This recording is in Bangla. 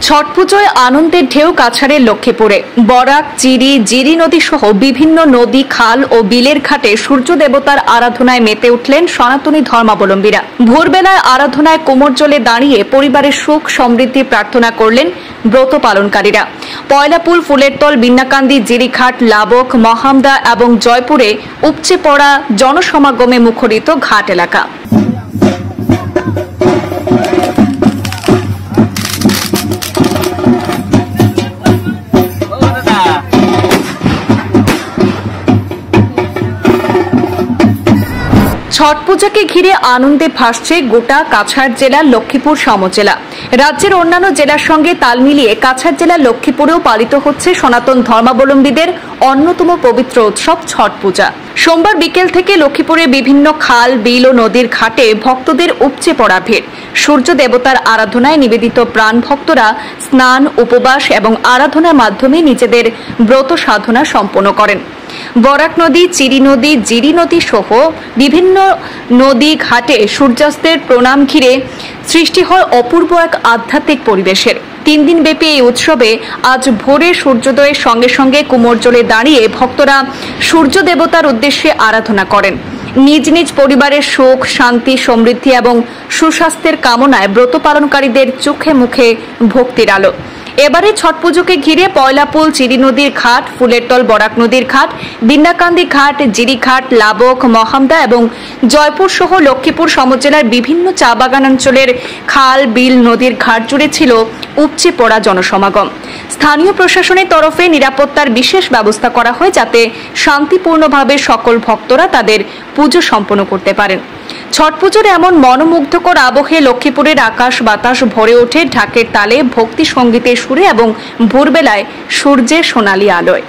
ছট পুজোয় আনন্দের ঢেউ কাছাড়ের লক্ষ্মীপুরে। বরাক, চিরি, জিরি নদী সহ বিভিন্ন নদী, খাল ও বিলের ঘাটে সূর্য দেবতার আরাধনায় মেতে উঠলেন সনাতনী ধর্মাবলম্বীরা। ভোরবেলায় আরাধনায় কোমর জলে দাঁড়িয়ে পরিবারের সুখ সমৃদ্ধি প্রার্থনা করলেন ব্রত পালনকারীরা। পয়লাপুল, ফুলেরতল, বিন্নাকান্দি, জিরিঘাট, লাবক, মহামদা এবং জয়পুরে উপচে পড়া জনসমাগমে মুখরিত ঘাট এলাকা। ছট পূজাকে ঘিরে আনন্দে ভাসছে গোটা কাছাড় জেলার লক্ষ্মীপুর সমজেলা। রাজ্যের অন্যান্য জেলার সঙ্গে তাল মিলিয়ে কাছাড় জেলার লক্ষ্মীপুরেও পালিত হচ্ছে সনাতন ধর্মাবলম্বীদের অন্যতম পবিত্র উৎসব ছট পূজা। সোমবার বিকেল থেকে লক্ষ্মীপুরে বিভিন্ন খাল, বিল ও নদীর ঘাটে ভক্তদের উপচে পড়া ভিড়। সূর্য দেবতার আরাধনায় নিবেদিত প্রাণ ভক্তরা স্নান, উপবাস এবং আরাধনার মাধ্যমে নিজেদের ব্রত সাধনা সম্পন্ন করেন। বরাক নদী, চিরি নদী, জিরি নদী সহ বিভিন্ন নদী ঘাটে সূর্যাস্তের প্রণাম ঘিরে সৃষ্টি হয় অপূর্ব এক আধ্যাত্মিক পরিবেশের। 3 দিন ব্যাপী এই উৎসবে আজ ভোরে সূর্যোদয়ের সঙ্গে সঙ্গে কুমোর জলে দাঁড়িয়ে ভক্তরা সূর্য দেবতার উদ্দেশ্যে আরাধনা করেন। নিজ নিজ পরিবারের সুখ, শান্তি, সমৃদ্ধি এবং সুস্বাস্থ্যের কামনায় ব্রত পালনকারীদের চোখে মুখে ভক্তির আলো। এবারে ছট পুজোকে ঘিরে পয়লাপুল, চিরি নদীর ঘাট, ফুলেরতল, বরাক নদীর ঘাট, বিন্নাকান্দি ঘাট, জিরিঘাট, লাবক, মহামদা এবং জয়পুর সহ লক্ষ্মীপুর সমজেলার বিভিন্ন চা বাগানাঞ্চলের খাল, বিল, নদীর ঘাট জুড়ে ছিল উপচে পড়া জনসমাগম। স্থানীয় প্রশাসনের তরফে নিরাপত্তার বিশেষ ব্যবস্থা করা হয় যাতে শান্তিপূর্ণভাবে সকল ভক্তরা তাদের পুজো সম্পন্ন করতে পারেন। ছট পুজোর এমন মনোমুগ্ধকর আবহে লক্ষ্মীপুরের আকাশ বাতাস ভরে ওঠে ঢাকের তালে, ভক্তি সঙ্গীতের সুরে এবং ভোরবেলায় সূর্যের সোনালী আলোয়।